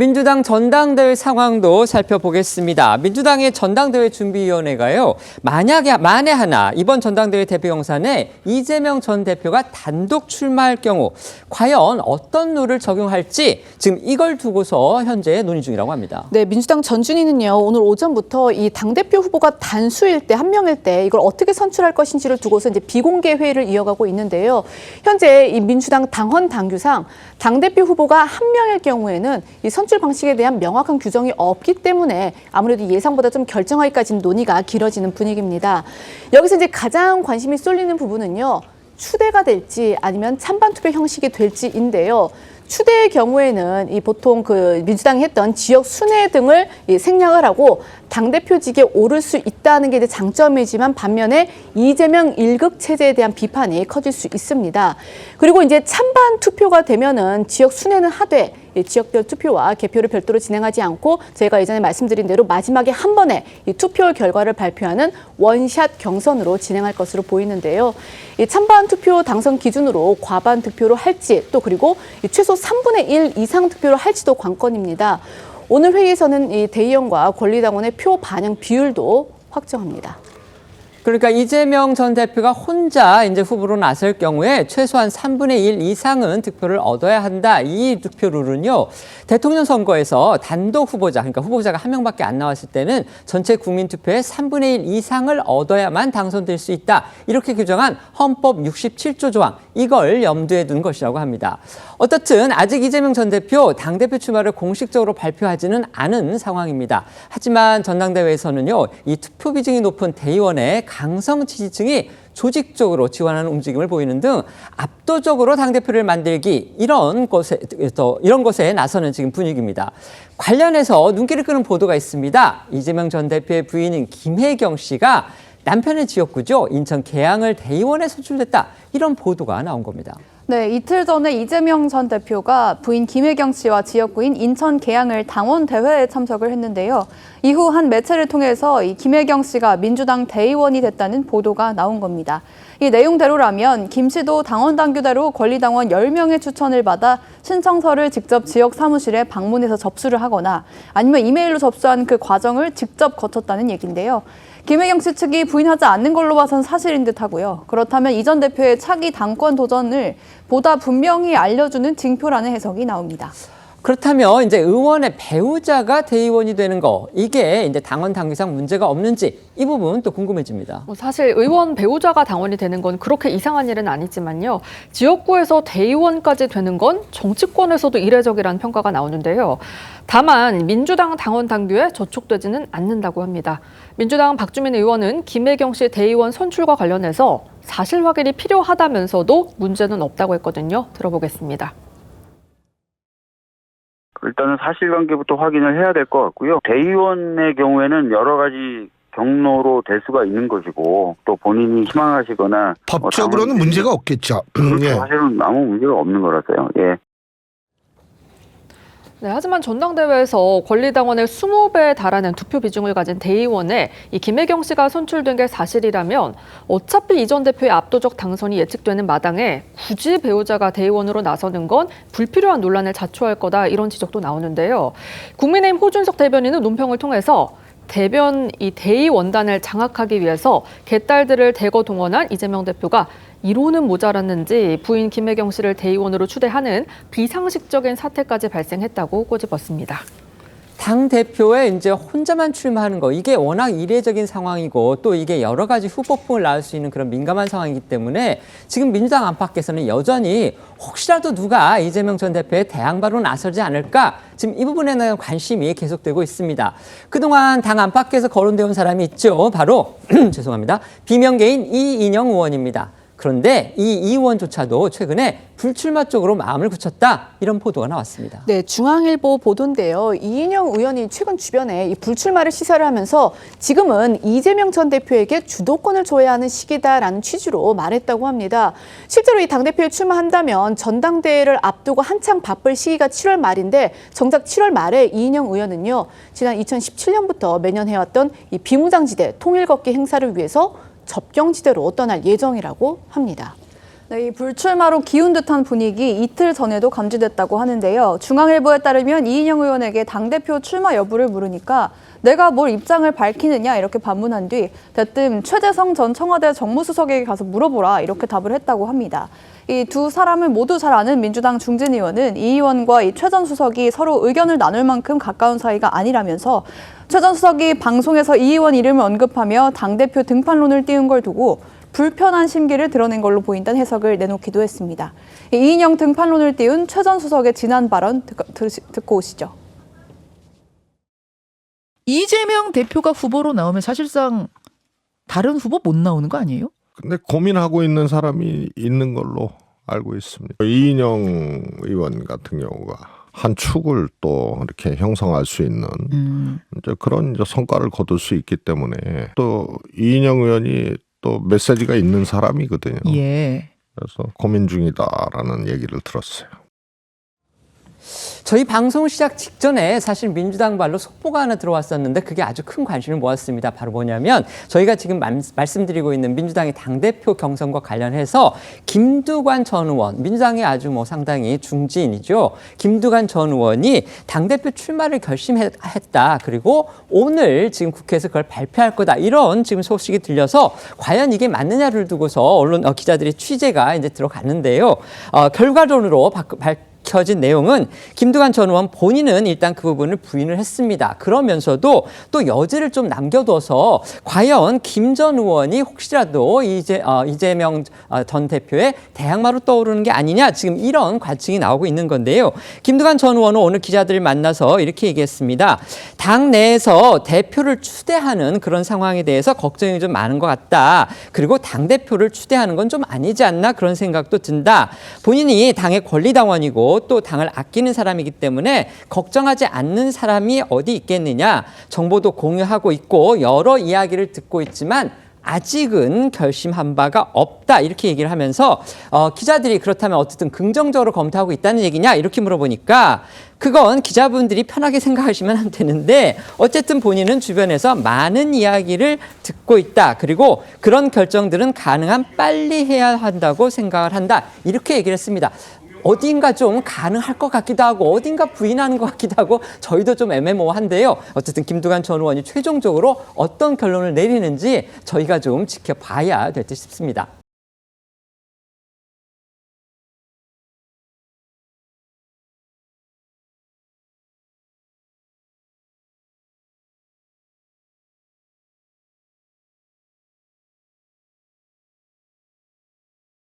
민주당 전당대회 상황도 살펴보겠습니다. 민주당의 전당대회 준비위원회가요. 만에 하나 이번 전당대회 대표 경선에 이재명 전 대표가 단독 출마할 경우 과연 어떤 룰을 적용할지 지금 이걸 두고서 현재 논의 중이라고 합니다. 네, 민주당 전준위는요. 오늘 오전부터 이 당대표 후보가 단수일 때, 한 명일 때 이걸 어떻게 선출할 것인지를 두고서 이제 비공개 회의를 이어가고 있는데요. 현재 이 민주당 당헌 당규상 당대표 후보가 한 명일 경우에는 이 선출 방식에 대한 명확한 규정이 없기 때문에 아무래도 예상보다 좀 결정하기까지는 논의가 길어지는 분위기입니다. 여기서 이제 가장 관심이 쏠리는 부분은요. 추대가 될지 아니면 찬반 투표 형식이 될지인데요. 추대의 경우에는 이 보통 그 민주당이 했던 지역 순회 등을 생략을 하고 당대표직에 오를 수 있다는 게 이제 장점이지만 반면에 이재명 1급 체제에 대한 비판이 커질 수 있습니다. 그리고 이제 찬반 투표가 되면은 지역 순회는 하되 지역별 투표와 개표를 별도로 진행하지 않고 저희가 예전에 말씀드린 대로 마지막에 한 번에 이 투표 결과를 발표하는 원샷 경선으로 진행할 것으로 보이는데요. 이 찬반 투표 당선 기준으로 과반 투표로 할지 또 그리고 최소 3분의 1 이상 투표를 할지도 관건입니다. 오늘 회의에서는 이 대의원과 권리당원의 표 반영 비율도 확정합니다. 그러니까 이재명 전 대표가 혼자 이제 후보로 나설 경우에 최소한 3분의 1 이상은 득표를 얻어야 한다. 이 득표 룰은요. 대통령 선거에서 단독 후보자, 그러니까 후보자가 한 명밖에 안 나왔을 때는 전체 국민 투표의 3분의 1 이상을 얻어야만 당선될 수 있다. 이렇게 규정한 헌법 67조 조항, 이걸 염두에 둔 것이라고 합니다. 어떻든 아직 이재명 전 대표 당대표 출마를 공식적으로 발표하지는 않은 상황입니다. 하지만 전당대회에서는요. 이 투표 비중이 높은 대의원의 강성 지지층이 조직적으로 지원하는 움직임을 보이는 등 압도적으로 당대표를 만들기 이런 것에 나서는 지금 분위기입니다. 관련해서 눈길을 끄는 보도가 있습니다. 이재명 전 대표의 부인인 김혜경 씨가 남편의 지역구죠. 인천 계양을 대의원에 선출됐다. 이런 보도가 나온 겁니다. 네, 이틀 전에 이재명 전 대표가 부인 김혜경 씨와 지역구인 인천 계양을 당원 대회에 참석을 했는데요. 이후 한 매체를 통해서 이 김혜경 씨가 민주당 대의원이 됐다는 보도가 나온 겁니다. 이 내용대로라면 김 씨도 당원 당규대로 권리당원 10명의 추천을 받아 신청서를 직접 지역 사무실에 방문해서 접수를 하거나 아니면 이메일로 접수한 그 과정을 직접 거쳤다는 얘기인데요. 김혜경 씨 측이 부인하지 않는 걸로 봐선 사실인 듯하고요. 그렇다면 이 전 대표의 차기 당권 도전을 보다 분명히 알려주는 징표라는 해석이 나옵니다. 그렇다면 이제 의원의 배우자가 대의원이 되는 거 이게 이제 당원 당규상 문제가 없는지 이 부분 또 궁금해집니다. 사실 의원 배우자가 당원이 되는 건 그렇게 이상한 일은 아니지만요. 지역구에서 대의원까지 되는 건 정치권에서도 이례적이라는 평가가 나오는데요. 다만 민주당 당원 당규에 저촉되지는 않는다고 합니다. 민주당 박주민 의원은 김혜경 씨 대의원 선출과 관련해서 사실 확인이 필요하다면서도 문제는 없다고 했거든요. 들어보겠습니다. 일단은 사실관계부터 확인을 해야 될 것 같고요. 대의원의 경우에는 여러 가지 경로로 될 수가 있는 것이고 또 본인이 희망하시거나 법적으로는 문제가 없겠죠. 그렇죠. 예. 사실은 아무 문제가 없는 거라서요. 예. 네, 하지만 전당대회에서 권리당원의 20배에 달하는 투표 비중을 가진 대의원에 이 김혜경 씨가 선출된 게 사실이라면 어차피 이 전 대표의 압도적 당선이 예측되는 마당에 굳이 배우자가 대의원으로 나서는 건 불필요한 논란을 자초할 거다 이런 지적도 나오는데요. 국민의힘 호준석 대변인은 논평을 통해서 이 대의원단을 장악하기 위해서 개딸들을 대거 동원한 이재명 대표가 이로는 모자랐는지 부인 김혜경 씨를 대의원으로 추대하는 비상식적인 사태까지 발생했다고 꼬집었습니다. 당 대표에 이제 혼자만 출마하는 거 이게 워낙 이례적인 상황이고 또 이게 여러 가지 후폭풍을 낳을 수 있는 그런 민감한 상황이기 때문에 지금 민주당 안팎에서는 여전히 혹시라도 누가 이재명 전 대표의 대항바로 나서지 않을까 지금 이 부분에 대한 관심이 계속되고 있습니다. 그동안 당 안팎에서 거론되어 온 사람이 있죠. 바로 죄송합니다. 비명계인 이인영 의원입니다. 그런데 이 의원조차도 최근에 불출마 쪽으로 마음을 굳혔다 이런 보도가 나왔습니다. 네, 중앙일보 보도인데요. 이인영 의원이 최근 주변에 이 불출마를 시사를 하면서 지금은 이재명 전 대표에게 주도권을 줘야 하는 시기다라는 취지로 말했다고 합니다. 실제로 이 당대표에 출마한다면 전당대회를 앞두고 한창 바쁠 시기가 7월 말인데 정작 7월 말에 이인영 의원은요. 지난 2017년부터 매년 해왔던 이 비무장지대 통일걷기 행사를 위해서 접경지대로 떠날 예정이라고 합니다. 네, 이 불출마로 기운 듯한 분위기 이틀 전에도 감지됐다고 하는데요. 중앙일보에 따르면 이인영 의원에게 당대표 출마 여부를 물으니까 내가 뭘 입장을 밝히느냐 이렇게 반문한 뒤 대뜸 최재성 전 청와대 정무수석에게 가서 물어보라 이렇게 답을 했다고 합니다. 이 두 사람을 모두 잘 아는 민주당 중진 의원은 이 의원과 이 최 전 수석이 서로 의견을 나눌 만큼 가까운 사이가 아니라면서 최 전 수석이 방송에서 이 의원 이름을 언급하며 당대표 등판론을 띄운 걸 두고 불편한 심기를 드러낸 걸로 보인다는 해석을 내놓기도 했습니다. 이인영 등판론을 띄운 최 전 수석의 지난 발언 듣고 오시죠. 이재명 대표가 후보로 나오면 사실상 다른 후보 못 나오는 거 아니에요? 근데 고민하고 있는 사람이 있는 걸로 알고 있습니다. 이인영 의원 같은 경우가 한 축을 또 이렇게 형성할 수 있는 이제 그런 이제 성과를 거둘 수 있기 때문에 또 이인영 의원이 또 메시지가 있는 사람이거든요. 예. 그래서 고민 중이다라는 얘기를 들었어요. 저희 방송 시작 직전에 사실 민주당 발로 속보가 하나 들어왔었는데 그게 아주 큰 관심을 모았습니다. 바로 뭐냐면 저희가 지금 말씀드리고 있는 민주당의 당대표 경선과 관련해서 김두관 전 의원, 민주당이 아주 상당히 중진이죠. 김두관 전 의원이 당대표 출마를 결심했다. 그리고 오늘 지금 국회에서 그걸 발표할 거다. 이런 지금 소식이 들려서 과연 이게 맞느냐를 두고서 언론 기자들이 취재가 이제 들어갔는데요. 결과론으로 밝혀진 내용은 김두관 전 의원 본인은 일단 그 부분을 부인을 했습니다. 그러면서도 또 여지를 좀 남겨둬서 과연 김 전 의원이 혹시라도 이재명 전 대표의 대항마로 떠오르는 게 아니냐 지금 이런 관측이 나오고 있는 건데요. 김두관 전 의원은 오늘 기자들을 만나서 이렇게 얘기했습니다. 당 내에서 대표를 추대하는 그런 상황에 대해서 걱정이 좀 많은 것 같다. 그리고 당대표를 추대하는 건 좀 아니지 않나 그런 생각도 든다. 본인이 당의 권리당원이고 또 당을 아끼는 사람이기 때문에 걱정하지 않는 사람이 어디 있겠느냐. 정보도 공유하고 있고 여러 이야기를 듣고 있지만 아직은 결심한 바가 없다. 이렇게 얘기를 하면서 기자들이 그렇다면 어쨌든 긍정적으로 검토하고 있다는 얘기냐 이렇게 물어보니까 그건 기자분들이 편하게 생각하시면 안 되는데 어쨌든 본인은 주변에서 많은 이야기를 듣고 있다. 그리고 그런 결정들은 가능한 빨리 해야 한다고 생각을 한다. 이렇게 얘기를 했습니다. 어딘가 좀 가능할 것 같기도 하고 어딘가 부인하는 것 같기도 하고 저희도 좀 애매모호한데요. 어쨌든 김두관 전 의원이 최종적으로 어떤 결론을 내리는지 저희가 좀 지켜봐야 될 듯 싶습니다.